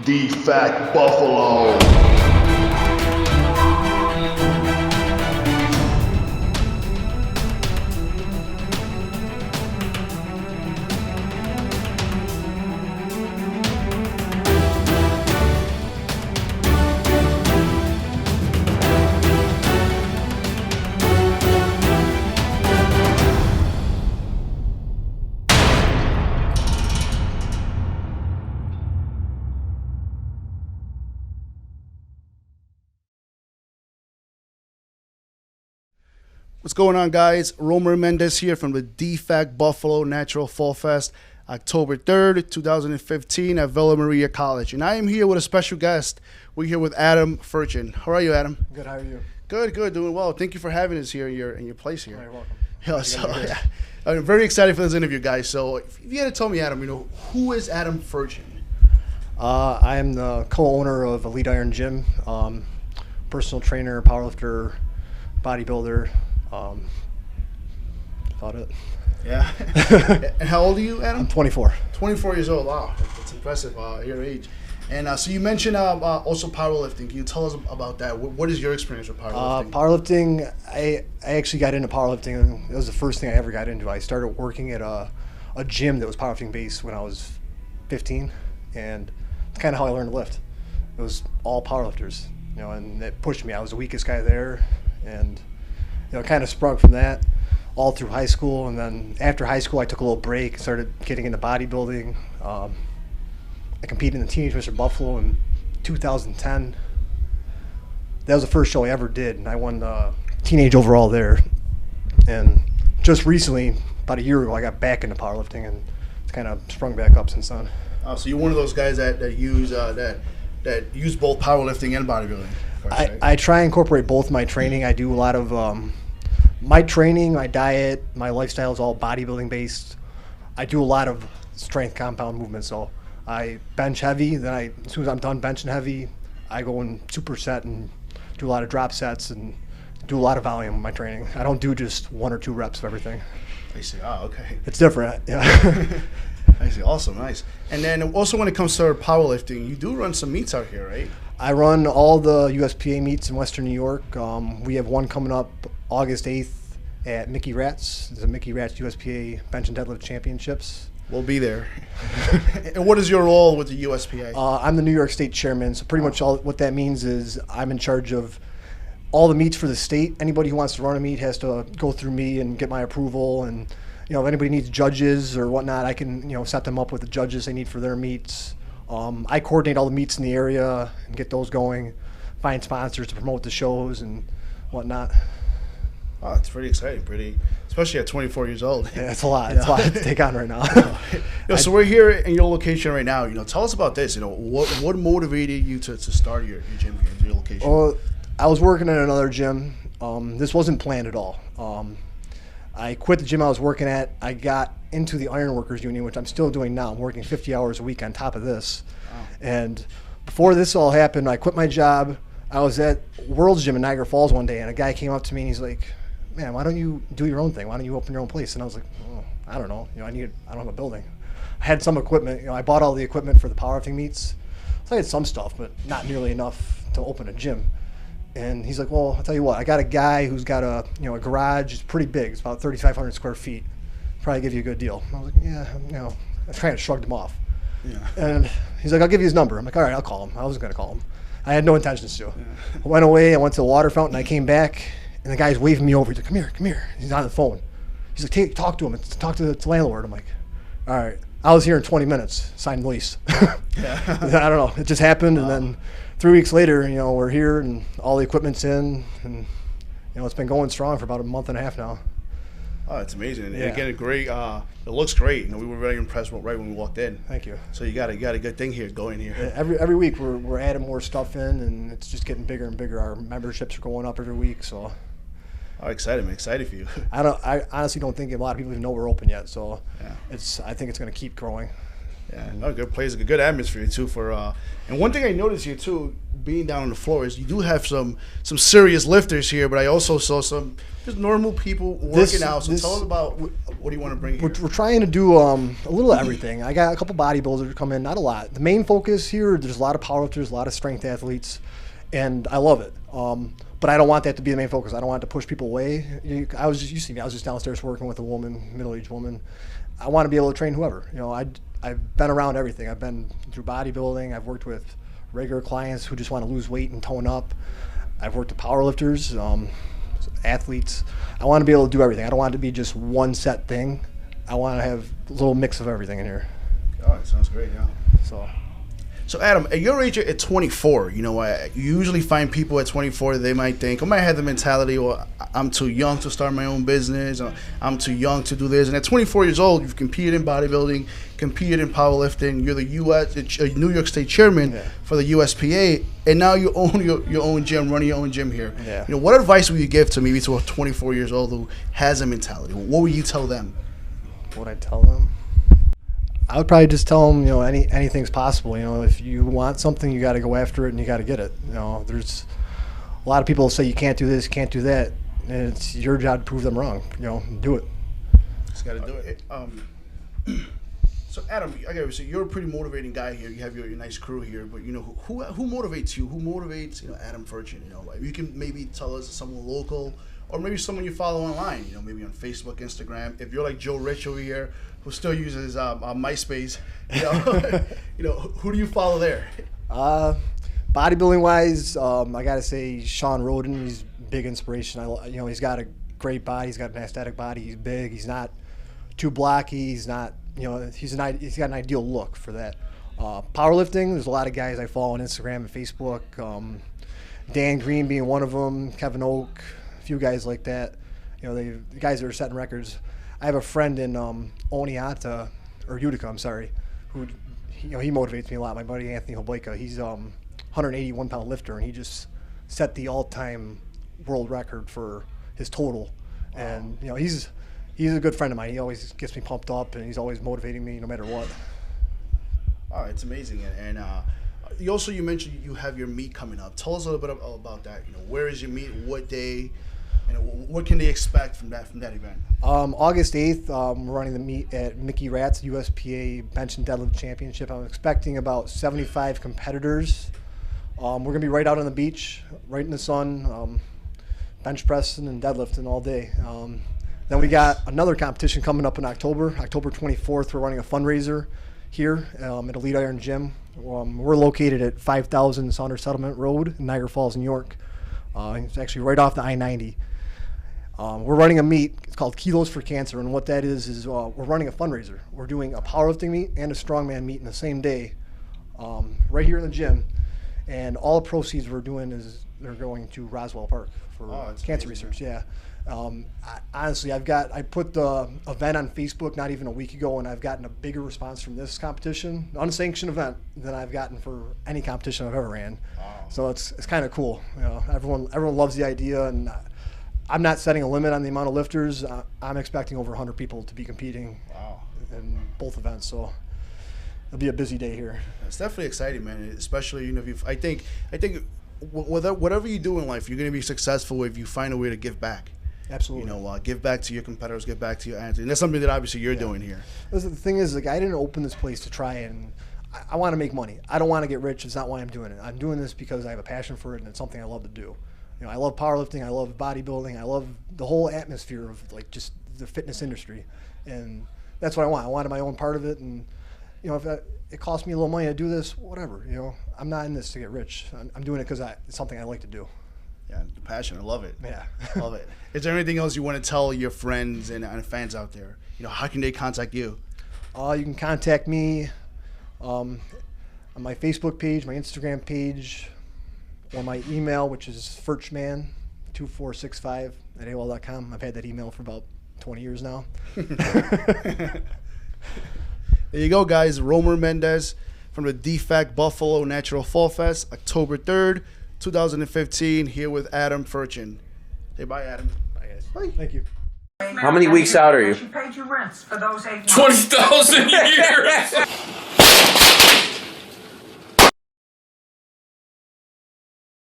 DFACBuffalo. What's going on, guys? Romer Mendez here from the DFACBuffalo Natural Fall Fest, October 3rd, 2015 at Villa Maria College. And I am here with a special guest. We're here with Adam Ferchen. How are you, Adam? Good, how are you? Good, doing well. Thank you for having us here in your place here. You're welcome. Yeah, I'm very excited for this interview, guys. So if you had to tell me, Adam, who is Adam Ferchen? I am the co-owner of Elite Iron Gym, personal trainer, powerlifter, bodybuilder. About it. Yeah. And how old are you, Adam? I'm 24. 24 years old. Wow, that's impressive at your age. And so you mentioned also powerlifting. Can you tell us about that? What is your experience with powerlifting? Powerlifting, I actually got into powerlifting. It was the first thing I ever got into. I started working at a gym that was powerlifting based when I was 15, and it's kind of how I learned to lift. It was all powerlifters, and it pushed me. I was the weakest guy there, and kind of sprung from that all through high school. And then after high school, I took a little break, started getting into bodybuilding. I competed in the Teenage Mr. Buffalo in 2010. That was the first show I ever did, and I won teenage overall there. And just recently, about a year ago, I got back into powerlifting, and it's kind of sprung back up since then. So you're one of those guys that use both powerlifting and bodybuilding. I try and incorporate both my training. I do a lot of my training, my diet, my lifestyle is all bodybuilding based. I do a lot of strength compound movements. So I bench heavy, then as soon as I'm done benching heavy, I go in superset and do a lot of drop sets and do a lot of volume in my training. I don't do just 1 or 2 reps of everything. I see. Oh, okay. It's different. Yeah. I see. Awesome. Nice. And then also when it comes to powerlifting, you do run some meets out here, right? I run all the USPA meets in Western New York. We have one coming up August 8th at Mickey Rat's. There's a Mickey Rat's USPA Bench and Deadlift Championships. We'll be there. And what is your role with the USPA? I'm the New York State chairman, so pretty much all what that means is I'm in charge of all the meets for the state. Anybody who wants to run a meet has to go through me and get my approval. And if anybody needs judges or whatnot, I can set them up with the judges they need for their meets. I coordinate all the meets in the area and get those going, find sponsors to promote the shows and whatnot. Oh, it's pretty exciting, especially at 24 years old. Yeah, it's a lot. It's a lot to take on right now. So we're here in your location right now. Tell us about this. What motivated you to start your gym here, your location? Well, I was working at another gym. This wasn't planned at all. I quit the gym I was working at. I got into the Ironworkers Union, which I'm still doing now. I'm working 50 hours a week on top of this. Wow. And before this all happened, I quit my job. I was at World's Gym in Niagara Falls one day, and a guy came up to me and he's like, "Man, why don't you do your own thing? Why don't you open your own place?" And I was like, "Oh, I don't know. I don't have a building." I had some equipment. I bought all the equipment for the powerlifting meets. So I had some stuff, but not nearly enough to open a gym. And he's like, "Well, I'll tell you what. I got a guy who's got a garage. It's pretty big. It's about 3,500 square feet. Probably give you a good deal." I was like, "Yeah, I kind of shrugged him off. Yeah. And he's like, "I'll give you his number." I'm like, "All right, I'll call him." I wasn't gonna call him. I had no intentions to. Yeah. I went away. I went to the water fountain. I came back, and the guy's waving me over. He's like, "Come here." He's on the phone. He's like, "Talk to him. Talk to the landlord." I'm like, "All right." I was here in 20 minutes. Signed the lease. Yeah. I don't know. It just happened, and then 3 weeks later, we're here, and all the equipment's in, and it's been going strong for about a month and a half now. Oh, it's amazing. And again, great. It looks great. We were very impressed right when we walked in. Thank you. So you got a good thing here going here. Yeah, every week we're adding more stuff in, and it's just getting bigger and bigger. Our memberships are going up every week. So. Oh, excited! I'm excited for you. I honestly don't think a lot of people even know we're open yet. So I think it's going to keep growing. Yeah, no, good place, a good atmosphere too. And one thing I noticed here too, being down on the floor, is you do have some serious lifters here, but I also saw some just normal people working out. So tell us about What do you want to bring here? We're trying to do a little of everything. I got a couple bodybuilders who come in, not a lot. The main focus here, there's a lot of powerlifters, a lot of strength athletes, and I love it. But I don't want that to be the main focus. I don't want to push people away. I was just downstairs working with a woman, middle-aged woman. I want to be able to train whoever. I've been around everything. I've been through bodybuilding. I've worked with regular clients who just want to lose weight and tone up. I've worked with powerlifters, athletes. I want to be able to do everything. I don't want it to be just one set thing. I want to have a little mix of everything in here. Oh, it sounds great, yeah. So Adam, at your age at 24, you usually find people at 24 that they might think, I might have the mentality, well, I'm too young to start my own business, or I'm too young to do this. And at 24 years old, you've competed in bodybuilding, competed in powerlifting, you're the New York State chairman for the USPA, and now you own your own gym, running your own gym here. Yeah. What advice would you give to maybe to a 24 years old who has a mentality? What would you tell them? what I'd tell them, I would probably just tell them, anything's possible. If you want something, you got to go after it and you got to get it. There's a lot of people say you can't do this, can't do that, and it's your job to prove them wrong. Do it. Just got to do it. So Adam, so you're a pretty motivating guy here. You have your nice crew here, but who motivates you? Who motivates Adam Ferchen? You can maybe tell us someone local, or maybe someone you follow online. Maybe on Facebook, Instagram. If you're like Joe Rich over here, who still uses MySpace, who do you follow there? Bodybuilding wise, I gotta say Shawn Roden. He's a big inspiration. He's got a great body. He's got an aesthetic body. He's big. He's not too blocky. He's not. He's got an ideal look for that. Powerlifting, there's a lot of guys I follow on Instagram and Facebook. Dan Green being one of them, Kevin Oak, a few guys like that. The guys that are setting records. I have a friend in Utica, who he motivates me a lot. My buddy Anthony Hoboika, he's 181-pound lifter, and he just set the all-time world record for his total. Wow. And he's a good friend of mine. He always gets me pumped up, and he's always motivating me no matter what. Oh, it's amazing. And you mentioned you have your meet coming up. Tell us a little bit about that. Where is your meet? What day? What can they expect from that event? August 8th, we're running the meet at Mickey Rat's USPA Bench and Deadlift Championship. I'm expecting about 75 competitors. We're going to be right out on the beach, right in the sun, bench pressing and deadlifting all day. Then we got another competition coming up in October 24th. We're running a fundraiser here at Elite Iron Gym. We're located at 5000 Saunders Settlement Rd in Niagara Falls, New York. It's actually right off the I-90. We're running a meet. It's called Kilos for Cancer, and what that is we're running a fundraiser. We're doing a powerlifting meet and a strongman meet in the same day, right here in the gym. And all the proceeds we're doing they're going to Roswell Park for cancer research. Yeah. Honestly, I put the event on Facebook not even a week ago, and I've gotten a bigger response from this competition, unsanctioned event, than I've gotten for any competition I've ever ran. Wow. So it's kind of cool. Everyone loves the idea, and I'm not setting a limit on the amount of lifters. I'm expecting over 100 people to be competing in both events. So it'll be a busy day here. It's definitely exciting, man. Especially I think whatever you do in life, you're going to be successful if you find a way to give back. Absolutely. Give back to your competitors, give back to your athletes. And that's something that obviously you're doing here. The thing is, I didn't open this place to try and I want to make money. I don't want to get rich. It's not why I'm doing it. I'm doing this because I have a passion for it, and it's something I love to do. I love powerlifting. I love bodybuilding. I love the whole atmosphere of just the fitness industry, and that's what I want. I wanted my own part of it, and if it costs me a little money to do this, whatever. I'm not in this to get rich. I'm doing it because it's something I like to do. Yeah, the passion. I love it. Yeah. Love it. Is there anything else you want to tell your friends and fans out there? How can they contact you? You can contact me on my Facebook page, my Instagram page, or my email, which is ferchman2465@AOL.com. I've had that email for about 20 years now. There you go, guys. Romer Mendez from the DFACBuffalo Natural Fall Fest, October 3rd, 2015, here with Adam Ferchen. Say bye, Adam. Bye, guys. Bye. Thank you. How many weeks out are you? 20,000 years.